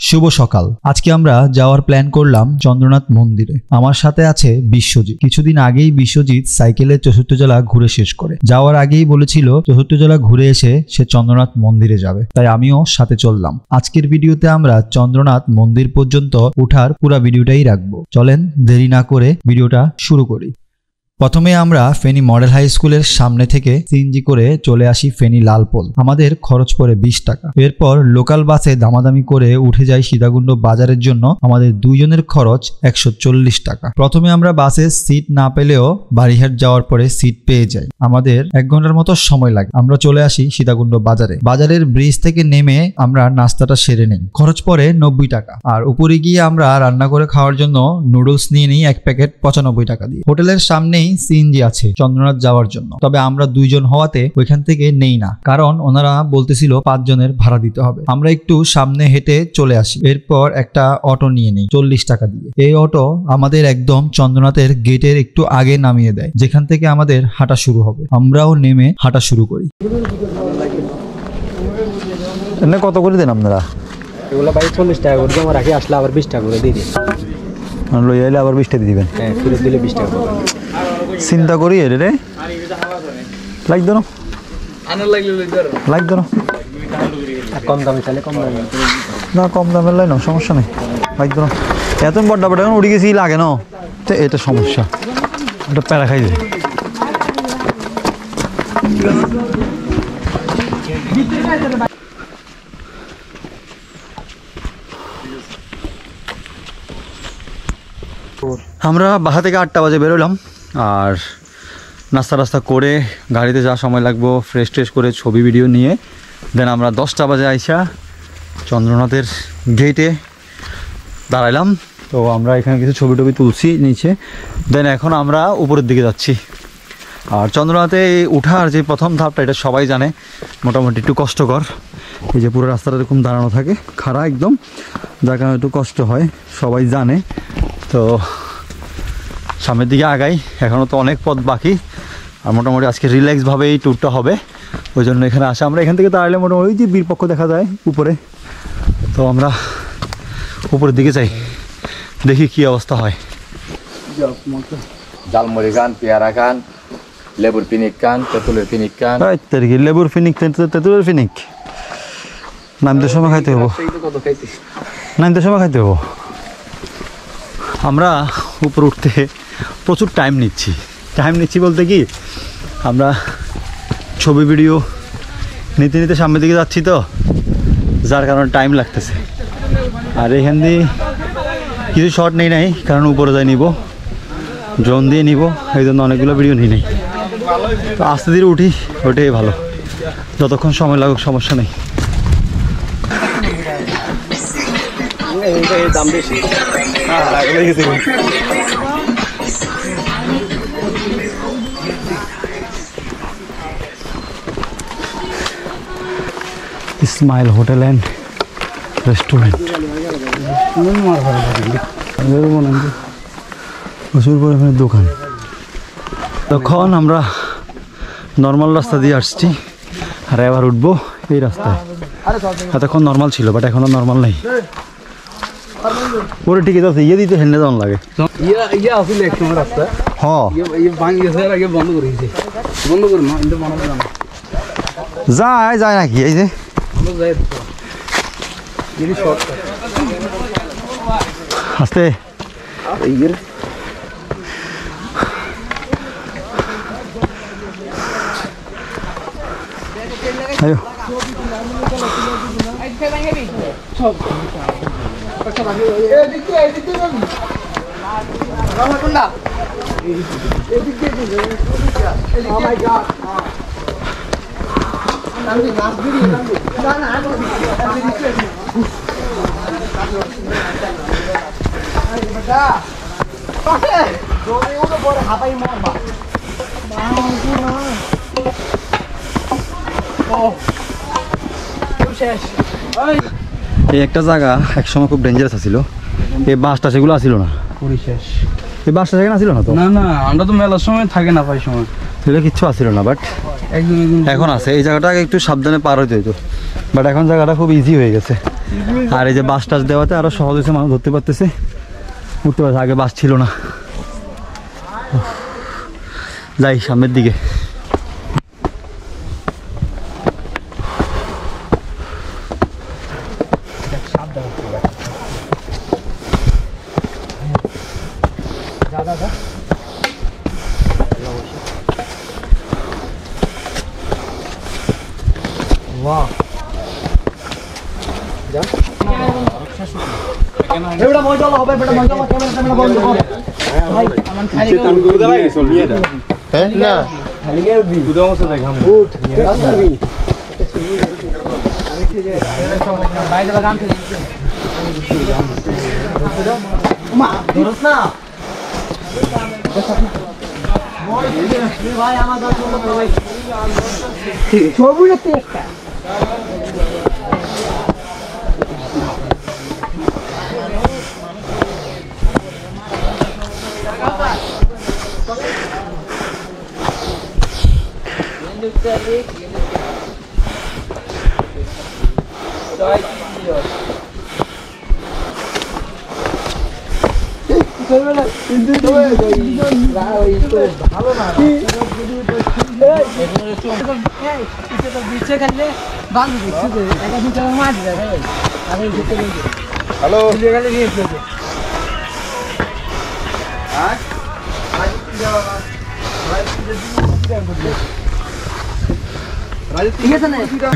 শুভ সকাল। আজকে আমরা যাওয়ার প্ল্যান করলাম চন্দ্রনাথ মন্দিরে। আমার সাথে আছে বিশ্বজিৎ। কিছুদিন আগেই বিশ্বজিৎ সাইকেলে 64 জেলা ঘুরে শেষ করে যাওয়ার আগেই বলেছিল 64 জেলা ঘুরে এসে সে চন্দ্রনাথ মন্দিরে যাবে, তাই আমিও সাথে চললাম। আজকের ভিডিওতে আমরা চন্দ্রনাথ মন্দির পর্যন্ত উঠার পুরো ভিডিওটাই রাখবো। চলেন দেরি না করে ভিডিওটা শুরু করি। প্রথমে আমরা ফেনী মডেল হাই স্কুলের সামনে থেকে সিএনজি করে চলে আসি ফেনী লালপোল। আমাদের খরচ পড়ে 20 টাকা। এরপর লোকাল বাসে দামাদামি করে উঠে যাই সীতাকুণ্ড বাজারের জন্য। আমাদের দুইজনের খরচ 140 টাকা। প্রথমে আমরা বাসে সিট না পেলেও বাড়িহাট যাওয়ার পরে সিট পেয়ে যাই। আমাদের 1 ঘন্টার মতো সময় লাগে। আমরা চলে আসি সীতাকুণ্ড বাজারে। বাজারের ব্রিজ থেকে নেমে আমরা নাস্তাটা সেরে নিই। খরচ পড়ে 90 টাকা। আর উপরে গিয়ে আমরা রান্না করে খাওয়ার জন্য নুডলস নিয়ে নিই 1 প্যাকেট 95 টাকা দিয়ে। হোটেলের সামনেই সিএনজি আছে চন্দ্রনাথ যাওয়ার জন্য, তবে আমরা 2 জন হওয়াতে ওইখান থেকে নেই না, কারণ ওনারা বলতেছিল 5 জনের ভাড়া দিতে হবে। আমরা একটু সামনে হেঁটে চলে আসি। এরপর একটা অটো নিয়ে নিই 40 টাকা দিয়ে। এই অটো আমাদের একদম চন্দ্রনাথের গেটের একটু আগে নামিয়ে দেয়, যেখান থেকে আমাদের হাঁটা শুরু হবে। আমরাও নেমে হাঁটা শুরু করি। কত করে দেন আপনারা? এগুলো ভাই 40 টাকা করে জমা রাখি, আসলে আবার 20 টাকা করে দিয়ে দিই। লই আইলে আবার 20 টাকা দিয়ে দিবেন? হ্যাঁ, ফেরত দিলে 20 টাকা। চিন্তা করি রে লাইক ধরো, লাইক ধরো। কম দামে চাইলে কম দামে না, কম দামের লাই না, সমস্যা নেই। লাইক ধরো। এত বড্ডা বড্ডা উড়ে গেছি লাগে না, তো এটা সমস্যা। এটা প্যারা খাই যায়। আমরা বাসা থেকে 8টা বাজে বেরোলাম, আর নাস্তা টাস্তা করে গাড়িতে যাওয়ার সময় লাগবো, ফ্রেশ ট্রেশ করে ছবি ভিডিও নিয়ে দেন আমরা 10টা বাজে আইসা চন্দ্রনাথের গেটে দাঁড়াইলাম। তো আমরা এখানে কিছু ছবি টবি তুলছি নিচে, দেন এখন আমরা উপরের দিকে যাচ্ছি। আর চন্দ্রনাথে উঠার যে প্রথম ধাপটা, এটা সবাই জানে, মোটামুটি একটু কষ্টকর। এই যে পুরো রাস্তাটা এরকম দাঁড়ানো থাকে, খাড়া একদম, যার কারণে একটু কষ্ট হয়, সবাই জানে। তো সামনের দিকে আগাই, এখনও তো অনেক পথ বাকি। আর মোটামুটি আজকে রিল্যাক্সভাবে এই ট্যুরটা হবে, ওই জন্য এখানে আসা। আমরা এখান থেকে দাঁড়ালে মোটামুটি ওই যে বীরপক্ষ দেখা যায় উপরে, তো আমরা উপরের দিকে যাই, দেখি কি অবস্থা হয়। জালমুড়ি খান, পেয়ারা খান, লেবুর পিনিক খান, তেঁতুলের পিনিক খান। লেবুর ফিনিক, তেঁতুলের ফিনিক নামতে সময় খাইতে হবো, নামতে সময় খাইতে হবো। আমরা উপরে উঠতে প্রচুর টাইম নিচ্ছি বলতে কি, আমরা ছবি ভিডিও নিতে নিতে সামনের দিকে যাচ্ছি, তো যার কারণে টাইম লাগতেছে। আর এখান দিয়ে কিছু শট নেই নাই, কারণ উপরে যাই নিব, ড্রোন দিয়ে নিব, এই জন্য অনেকগুলো ভিডিও নিই নাই। তো আস্তে ধীরে উঠি, ওটাই ভালো, যতক্ষণ সময় লাগুক সমস্যা নেই। দাম বেশি। স্মাইল হোটেল অ্যান্ড রেস্টুরেন্ট, প্রচুর পরিমাণে দোকান। তখন আমরা নর্মাল রাস্তা দিয়ে আসছি, আর এবার উঠবো এই রাস্তায়। এতক্ষণ নর্মাল ছিল, বাট এখনো নর্মাল নেই। পুরো টিকিট আছে, ইয়ে দিতে হেন্ডে যাওয়ার লাগে। যায় নাকি এই যে আস্তে আয়ো। এই একটা জায়গা একসময় খুব ডেঞ্জারাস ছিল, এই বাসটা সেগুলো আসিল না, এই বাসটা সেখানে আসিল না তো। না আমরা তো মেলার সময় থাকে না, পাই সময় সেগুলো কিচ্ছু আসিল না, বাট এখন আছে। এই জায়গাটা একটু সাবধানে পার হইতে হইতো, বাট এখন জায়গাটা খুব ইজি হয়ে গেছে। আর এই যে বাস টাস দেওয়াতে আরো সহজ হয়েছে, মানুষ ধরতে পারতেছে, উঠতে পারছে। আগে বাস ছিল না। যাই সামনের দিকে।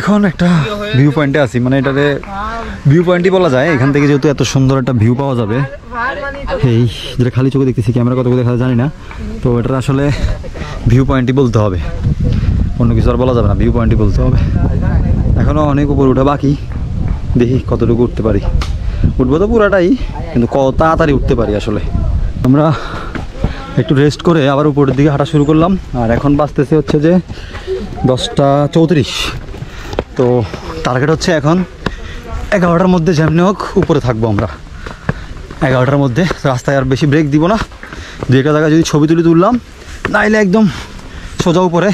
এখন একটা ভিউ পয়েন্টে আছি, মানে এটাতে ভিউ পয়েন্টই বলা যায়। এখান থেকে যেহেতু এত সুন্দর একটা ভিউ পাওয়া যাবে, এই যেটা খালি চোখে দেখতেছি, ক্যামেরা কত দেখা জানি না, তো এটা আসলে ভিউ পয়েন্টই বলতে হবে, অন্য কিছু আর বলা যাবে না, ভিউ পয়েন্টই বলতে হবে। এখনও অনেক উপর ওঠা বাকি, দেখি কতটুকু উঠতে পারি। উঠবো তো পুরাটাই, কিন্তু কত তাড়াতাড়ি উঠতে পারি আসলে। আমরা একটু রেস্ট করে আবার উপরের দিকে হাঁটা শুরু করলাম। আর এখন বাজতেছে হচ্ছে যে 10:34। তো টার্গেট হচ্ছে এখন 11টার মধ্যে যেমনি হোক উপরে থাকবো আমরা। 11টার মধ্যে রাস্তায় আর বেশি ব্রেক দিব না, দু একটা জায়গায় যদি ছবি তুললাম, নাইলে একদম সোজা উপরে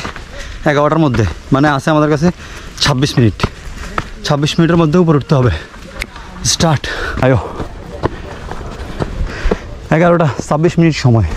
11টার মধ্যে। মানে আছে আমাদের কাছে 26 মিনিট, 26 মিনিটের মধ্যে উপরে উঠতে হবে। স্টার্ট। আয়ো, 11টা 26 মিনিট সময়।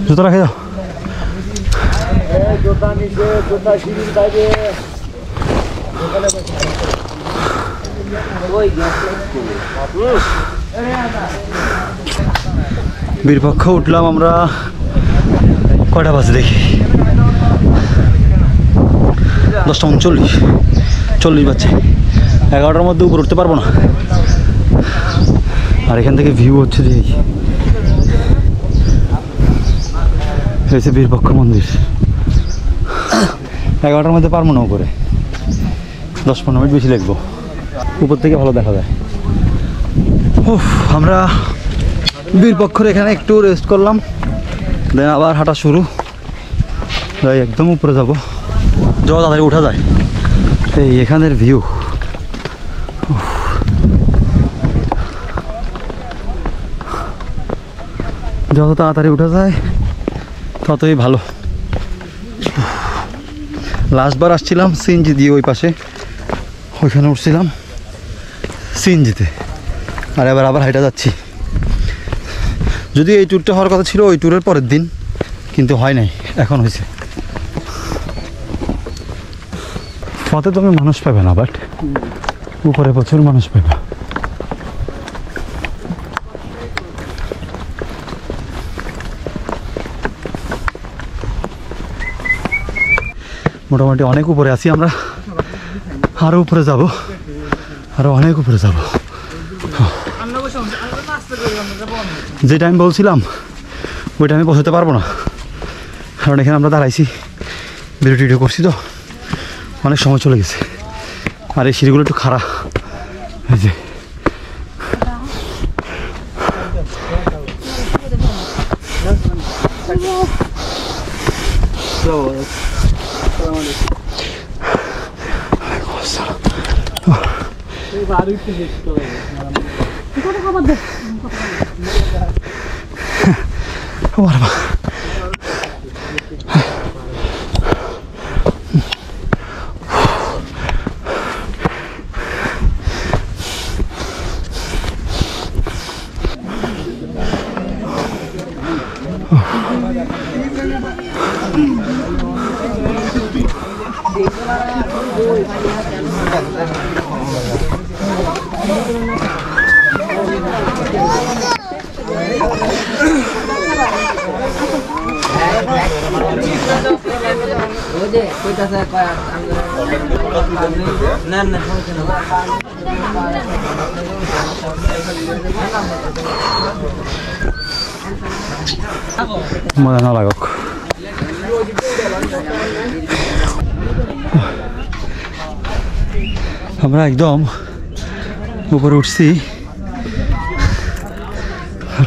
জুতো রাখে যাও। বীরপক্ষ উঠলাম আমরা কয়টা বাজে দেখি, 10:39 বাজছে। 11টার মধ্যে উপরে উঠতে পারবো না। আর এখান থেকে ভিউ হচ্ছে যে হয়েছে বীরপক্ষ মন্দির। 11টার মধ্যে পারবো না উপরে, 10-15 মিনিট বেশি লাগবো। উপর থেকে ভালো দেখা যায়। আমরা বীরপক্ষর এখানে একটু রেস্ট করলাম, দেন আবার হাঁটা শুরু। একদম উপরে যাব, যত তাড়াতাড়ি উঠা যায়। এই এখানের ভিউ, যত তাড়াতাড়ি উঠা যায় ততই ভালো। লাস্টবার আসছিলাম সিএনজি দিয়ে, ওই পাশে ওইখানে উঠছিলাম সিএনজিতে, আর এবার আবার হাইটা যাচ্ছি। যদি এই ট্যুরটা হওয়ার কথা ছিল ওই ট্যুরের পরের দিন, কিন্তু হয় নাই, এখন হয়েছে। পথে তুমি মানুষ পাবে না, বাট উপরে প্রচুর মানুষ পাবে। মোটামুটি অনেক উপরে আছি আমরা, আরও উপরে যাব, আরও অনেক উপরে যাব। যে টাইম বলছিলাম ওই টাইমে পৌঁছতে পারবো না, কারণ এখানে আমরা দাঁড়াইছি, ভিডিও করছি তো অনেক সময় চলে গেছে। আর এই সিঁড়িগুলো একটু খারাপ, এই যে মজা না লাগুক। আমরা একদম উপরে উঠছি,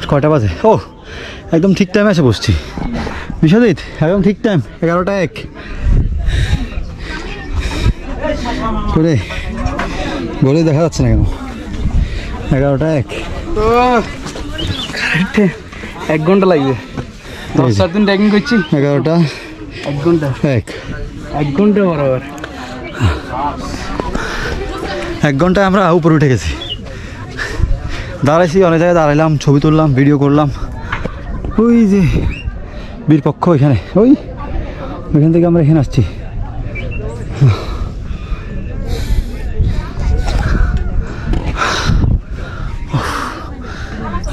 কয়টা বাজে? ও একদম ঠিক টাইমে এসে বসছি বিশ্বজিৎ, একদম ঠিক টাইম, 11টা 1 করে বলে দেখা যাচ্ছে না কেন? 11টা 1 1 ঘন্টা লাগবে, 10 দিন ট্রেকিং করছি। 11টা 1 ঘন্টা 1 ঘন্টা বরাবর 1 ঘন্টায় আমরা উপরে উঠে গেছি। দাঁড়াইছি, অনেক জায়গায় দাঁড়াইলাম, ছবি তুললাম, ভিডিও করলাম। ওই যে বীরপক্ষ এখানে, ওইখান থেকে আমরা এখানে আসছি।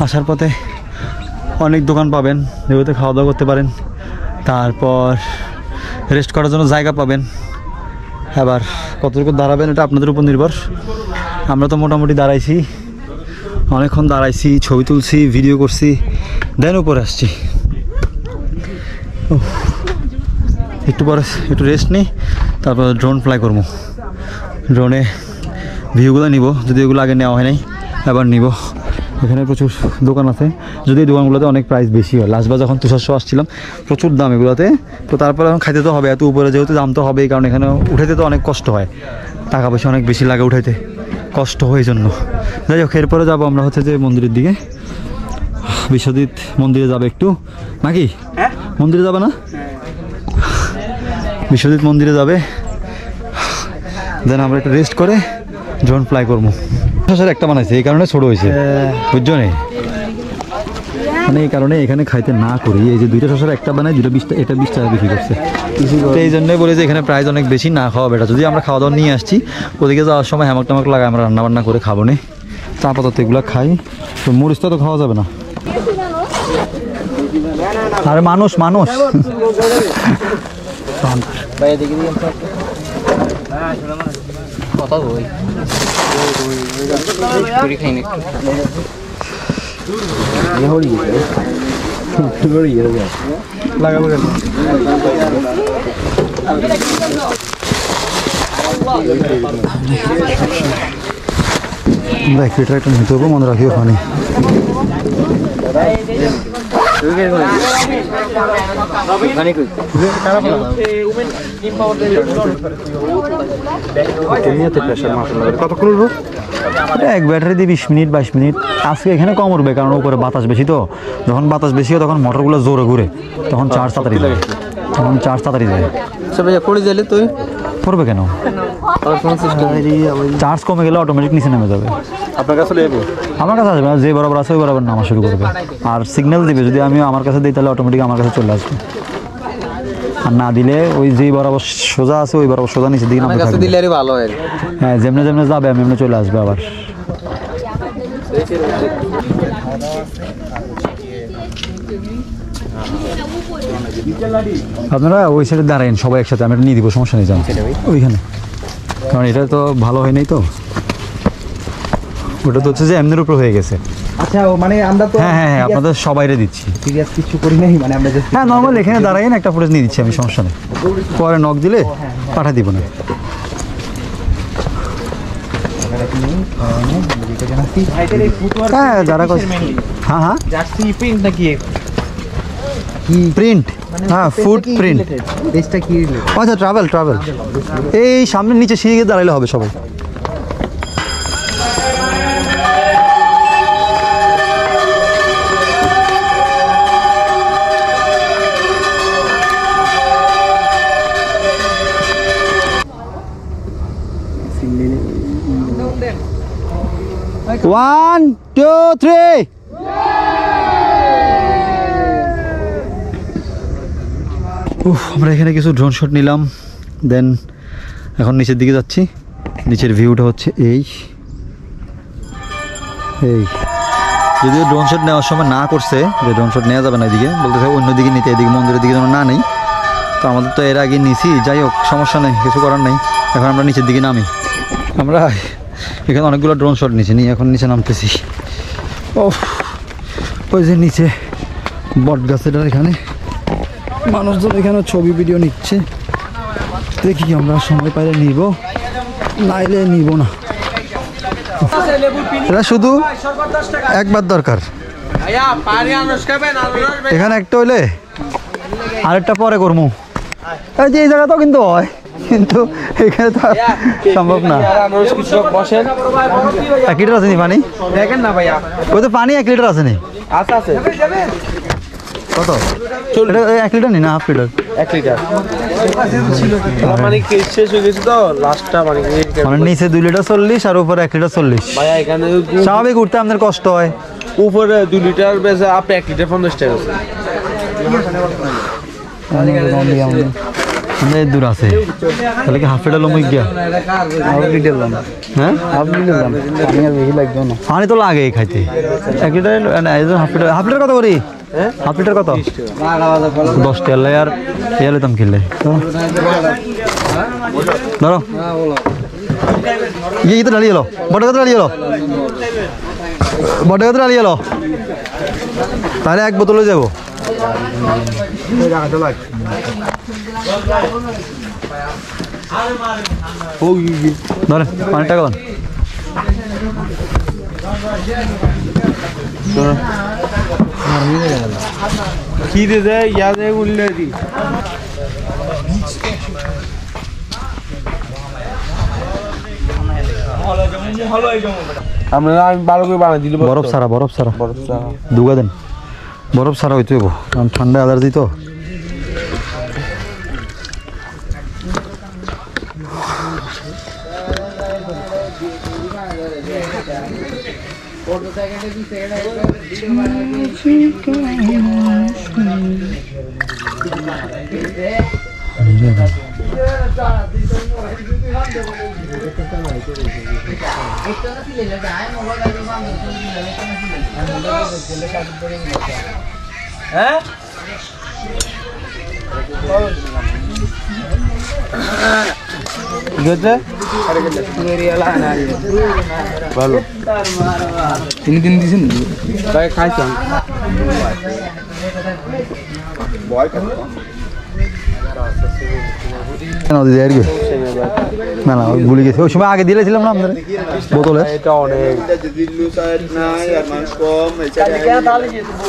আসার পথে অনেক দোকান পাবেন, যেগুলোতে খাওয়া দাওয়া করতে পারেন, তারপর রেস্ট করার জন্য জায়গা পাবেন। এবার কতটুকু দাঁড়াবেন এটা আপনাদের উপর নির্ভর। আমরা তো মোটামুটি দাঁড়াইছি, অনেকক্ষণ দাঁড়াইছি, ছবি তুলছি, ভিডিও করছি, দেন উপরে আসছি। একটু পরে একটু রেস্ট নিই, তারপর ড্রোন ফ্লাই করবো। ড্রোনে ভিউগুলো নিব, যদি এগুলো আগে নেওয়া হয় নাই, এবার নিব। এখানে প্রচুর দোকান আছে, যদি এই দোকানগুলোতে অনেক প্রাইস বেশি হয়। লাস্টবার যখন তুষার আসছিলাম প্রচুর দাম এগুলোতে, তো তারপরে এখন খাইতে তো হবে, এত উপরে যেহেতু দাম তো হবেই, কারণ এখানে উঠাইতে তো অনেক কষ্ট হয়, টাকা পয়সা অনেক বেশি লাগে উঠাইতে, কষ্ট হয় এই জন্য। যাই হোক, এরপরে যাবো আমরা হচ্ছে যে মন্দিরের দিকে। বিশ্বজিৎ মন্দিরে যাবে একটু নাকি? মন্দিরে যাবে না? বিশ্বজিৎ মন্দিরে যাবে, দেন আমরা একটু রেস্ট করে ড্রোন ফ্লাই করবো। একটা বানাইছে এই কারণে ছোট হয়েছে, বুঝছো না? মানে এই কারণে এখানে খাইতে না করি, এই যে 2টা শসার একটা বানাই, 2টা 20 এটা 20 টাকা বিক্রি করছে। তো এই জন্যই বলে যে এখানে প্রাইস অনেক বেশি, না খাওয়া বেটা। যদি আমরা খাওয়া দাওয়া নিয়ে আসছি, ওদিকে যাওয়ার সময় হ্যামাক টামাক লাগাই আমরা রান্নাবান্না করে খাবো না, চা পাতা এগুলো খাই। তো মরিচটা তো খাওয়া যাবে না। আরে মানুষ মানুষ কথা বই খাই না লাগাবো বাইক ফিটার একটা নিতে হবে, মনে রাখিও ওখানে। এক ব্যাটারি দিয়ে 20 মিনিট 22 মিনিট। আজকে এখানে কম উঠবে, কারণ উপরে বাতাস বেশি, তো যখন বাতাস বেশি হয় তখন মোটরগুলো জোরে ঘুরে, তখন চার্জ তাড়াতাড়ি যায়, পড়ে গেলে তুই পড়বে কেন? চার্জ কমে গেলে অটোমেটিক নিচে নেমে যাবে। আপনার কাছে আমার কাছে আসবে না, যে বরাবর আছে ওই বরাবর নামা শুরু করবে, আর সিগন্যাল দিবে। যদি আমি আমার কাছে দিই তাহলে অটোমেটিক আমার কাছে চলে আসবে, আর না দিলে ওই যে বরাবর সোজা আছে ওই বরাবর সোজা নিচে দিকে নামতে থাকবে। ভালো হয়, হ্যাঁ, যেমনি যেমনি যাবে আমি এমনি চলে আসবে আবার। আপনারা ওই সাইডে দাঁড়াইন সবাই একসাথে, আমি নিয়ে দিব, সমস্যা নেই, যান ওইখানে, কারণ এটা তো ভালো হয় নাই তো, ওটা তো হচ্ছে যে এমনির উপর হয়ে গেছে। আচ্ছা মানে আমরা তো হ্যাঁ হ্যাঁ হ্যাঁ, আপনাদের সবাইরে দিচ্ছি। সিরিয়াস কিছু করি নাই, মানে আমরা জাস্ট হ্যাঁ নর্মাল এখানে দাঁড়াইন, একটা ফুটেজ নিয়ে দিচ্ছি আমি, সমস্যা নেই, পরে নক দিলে পাঠা দিব না। হ্যাঁ যারা হ্যাঁ হ্যাঁ জার্সি প্রিন্ট নাকি প্রিন্ট, হ্যাঁ ফুড প্রিন্ট। দেশটা কি রিলেটেড? আচ্ছা ট্রাভেল এই সামনে নিচে সিঁড়ি দাঁড়াইলে হবে সবাই। One, two, three. আমরা এখানে কিছু ড্রোন শট নিলাম, দেন এখন নিচের দিকে যাচ্ছি। নিচের ভিউটা হচ্ছে এই যদিও ড্রোন শট নেওয়ার সময় না করছে যে ড্রোন শট নেওয়া যাবে না, এদিকে বলতেছে অন্যদিকে নিতে, এদিকে মন্দিরের দিকে যেন না নেই। তো আমাদের তো এর আগে নিছি, যাই হোক সমস্যা নেই, কিছু করার নেই। এখন আমরা নিচের দিকে নামি, আমরা এখানে অনেকগুলো ড্রোন শট নিয়েছি, নিয়ে এখন নিচে নামতেছি। ও ওই যে নিচে বট গাছেটার এখানে মানুষজন এখানে ছবি ভিডিও নিচ্ছে, দেখি আমরা সময় পাইলে নিব, নাইলে নিব না। এটা শুধু একবার দরকার, এখানে একটা হইলে আরেকটা পরে করবো। এই যে এই জায়গাটাও কিন্তু হয়, কিন্তু এখানে তো সম্ভব না। 1 লিটার আছে নি পানি? দেখেন না ভাইয়া, ওই তো পানি 1 লিটার আছে নি? আচ্ছা আছে কত? এটা 1 লিটার নি না হাফ লিটার? 1 লিটার মানে শেষ হয়ে গেছে তো লাস্টটা, মানে নিচে 2 লিটার 40 আর উপরে 1 লিটার 40। ভাইয়া এখানে স্বাভাবিক উঠতে আপনার কষ্ট হয়। উপরে 2 লিটার বেশি, আপনি 1 লিটার 50 টাকা আছে। দূর আছে তাহলে কি হাফ লিটার লম্বা গিয়া? হ্যাঁ পানি তো লাগে খাইতে। 1 লিটার হাফ লিটার কত করি? হাফ লিটার কত? 10 টাকা আর এলে দাম কিনলে ধরো গিয়ে তো দাঁড়িয়ে এলো, বটে কত দাঁড়িয়ে এলো, বটে কত দাঁড়িয়ে এলো, তাহলে 1 বোতলে যাবো। ধরেন 5 টাকা দেন। কি দে ইয়াদে উল্লে দি আমরা আমি ভালো করে বানাই দিলে বরফ সারা দুগা দেন, বরফ সারা হইতে হইব কারণ ঠান্ডা অ্যালার্জি তো। ভালো 3 দিন দিছেন ভাই খাইছেন না না ভুলে গেছি, ওই সময় আগে দিয়েছিলাম না আমাদের বোতলে।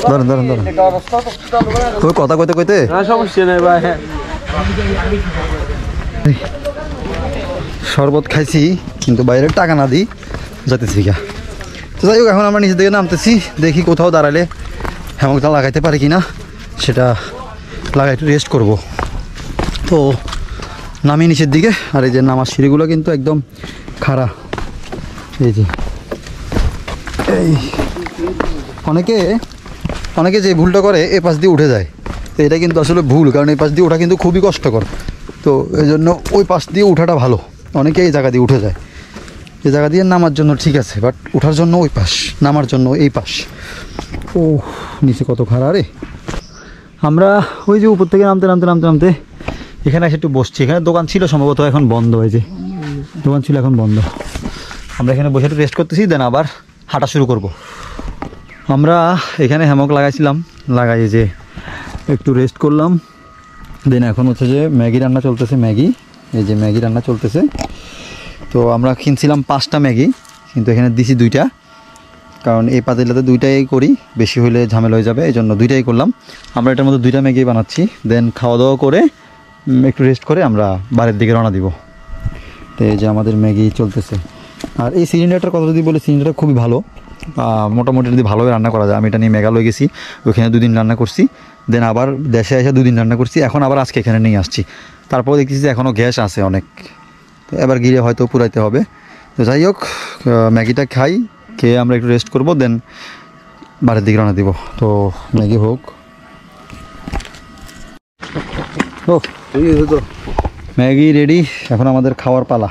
ধরেন ধরেন ধরেন ওই কথা কইতে কইতে সমস্যা নেই ভাই। শরবত খাইছি কিন্তু বাইরে টাকা না দিই যাইতেছি গা। তো যাই হোক এখন আমরা নিচের দিকে নামতেছি, দেখি কোথাও দাঁড়ালে হ্যামকটা লাগাইতে পারি কি না, সেটা লাগাই একটু রেস্ট করব। তো নামি নিচের দিকে, আর এই যে নামার সিঁড়িগুলো কিন্তু একদম খাড়া। এই যে এই অনেকে যে ভুলটা করে এ পাশ দিয়ে উঠে যায়, তো এটা কিন্তু আসলে ভুল, কারণ এই পাশ দিয়ে ওঠা কিন্তু খুবই কষ্টকর। তো এই জন্য ওই পাশ দিয়ে ওঠাটা ভালো। অনেকে এই জায়গা দিয়ে উঠে যায়, এই জায়গা দিয়ে নামার জন্য ঠিক আছে, বাট ওঠার জন্য ওই পাশ, নামার জন্য এই পাশ। ও নিচে কত খাড়া রে। আমরা ওই যে উপর থেকে নামতে নামতে নামতে নামতে এখানে এসে একটু বসছি। এখানে দোকান ছিল সম্ভবত, এখন বন্ধ হয়েছে। দোকান ছিল এখন বন্ধ। আমরা এখানে বসে একটু রেস্ট করতেছি, দেন আবার হাঁটা শুরু করব। আমরা এখানে হ্যামক লাগাইছিলাম, লাগাই যে একটু রেস্ট করলাম। দেন এখন হচ্ছে যে ম্যাগি রান্না চলতেছে। ম্যাগি, এই যে ম্যাগি রান্না চলতেছে। তো আমরা কিনছিলাম 5টা ম্যাগি, কিন্তু এখানে দিছি 2টা, কারণ এই পাতিলাতে 2টাই করি, বেশি হলে ঝামেলা হয়ে যাবে, এই জন্য 2টাই করলাম। আমরা এটার মধ্যে 2টা ম্যাগি বানাচ্ছি। দেন খাওয়া দাওয়া করে একটু রেস্ট করে আমরা বাড়ির দিকে রওনা দিব। তো এই যে আমাদের ম্যাগি চলতেছে। আর এই সিলিন্ডারটার কথা যদি বলি, সিলিন্ডারটা খুবই ভালো, মোটামুটি যদি ভালোভাবে রান্না করা যায়। আমি এটা নিয়ে মেঘালয় গেছি, ওইখানে 2 দিন রান্না করছি। দেন আবার দেশে এসে 2 দিন রান্না করছি, এখন আবার আজকে এখানে নিয়ে আসছি। তারপর দেখতেছি যে এখনও গ্যাস আছে অনেক, তো এবার গিয়ে হয়তো পুরাইতে হবে। তো যাই হোক, ম্যাগিটা খাই, খেয়ে আমরা একটু রেস্ট করব, দেন বাড়ির দিকে রওনা দিব। তো ম্যাগি হোক। ও ম্যাগি রেডি, এখন আমাদের খাওয়ার পালা।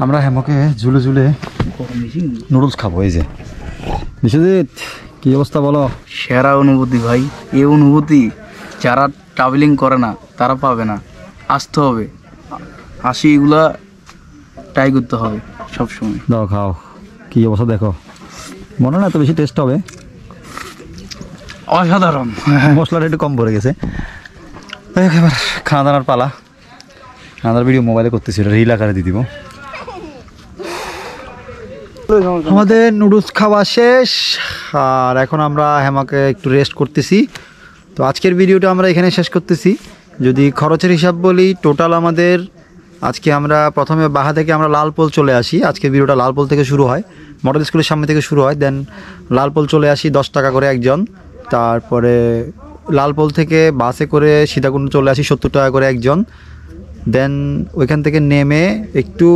আমরা হ্যামকে ঝুলে ঝুলে নুডলস খাবো। এই যে বিশ্বজিৎ, কি অবস্থা বলো? সেরা অনুভূতি ভাই, এই অনুভূতি যারা ট্রাভেলিং করে না তারা পাবে না। আসতে হবে, আসি এগুলা ট্রাই করতে হবে সবসময়। দাও খাও, কি অবস্থা দেখো। মনে না এত বেশি টেস্ট হবে, অসাধারণ। মশলাটা একটু কম পড়ে গেছে। এবার খানা দানার পালা। খানাদার ভিডিও মোবাইলে করতেছি, ওটা রিল আকারে দিয়ে দিব। আমাদের নুডলস খাওয়া শেষ, আর এখন আমরা হ্যামাকে একটু রেস্ট করতেছি। তো আজকের ভিডিওটা আমরা এখানে শেষ করতেছি। যদি খরচের হিসাব বলি, টোটাল আমাদের আজকে আমরা প্রথমে বাহা থেকে আমরা লালপোল চলে আসি। আজকের ভিডিওটা লালপোল থেকে শুরু হয়, মডেল স্কুলের সামনে থেকে শুরু হয়। দেন লালপোল চলে আসি 10 টাকা করে একজন। তারপরে লালপোল থেকে বাসে করে সীতাকুণ্ড চলে আসি 70 টাকা করে একজন। দেন ওইখান থেকে নেমে একটু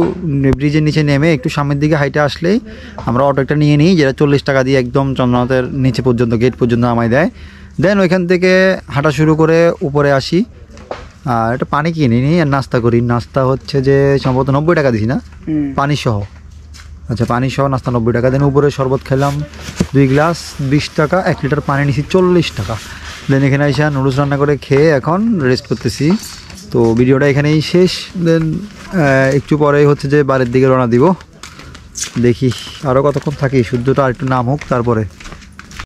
ব্রিজের নিচে নেমে একটু সামনের দিকে হাইটে আসলেই আমরা অটো একটা নিয়ে নিই, যেটা 40 টাকা দিয়ে একদম চন্দ্রনাথের নিচে পর্যন্ত, গেট পর্যন্ত নামাই দেয়। দেন ওইখান থেকে হাঁটা শুরু করে উপরে আসি, আর একটা পানি কিনে নিই আর নাস্তা করি। নাস্তা হচ্ছে যে সম্ভবত 90 টাকা দিছি না, পানি সহ। আচ্ছা, পানি সহ নাস্তা 90 টাকা। দেন উপরে শরবত খেলাম 2 গ্লাস 20 টাকা, 1 লিটার পানি নিছি 40 টাকা। দেন এখানে এসে নুডলস রান্না করে খেয়ে এখন রেস্ট করতেছি। তো ভিডিওটা এখানেই শেষ। দেন একটু পরেই হচ্ছে যে বাড়ির দিকে রওনা দিব। দেখি আরও কতক্ষণ থাকি, সূর্যটা আর একটু নাম হোক তারপরে।